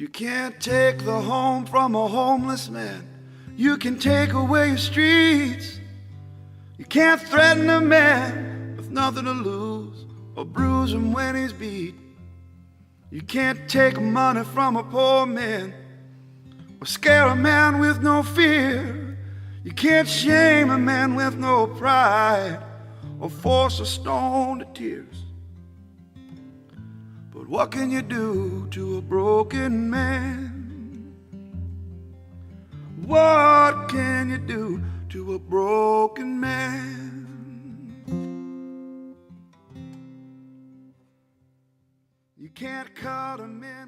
You can't take the home from a homeless man. You can take away his streets. You can't threaten a man with nothing to lose or bruise him when he's beat. You can't take money from a poor man or scare a man with no fear. You can't shame a man with no pride or force a stone to tears. But what can you do to a broken man? What can you do to a broken man? You can't cut him in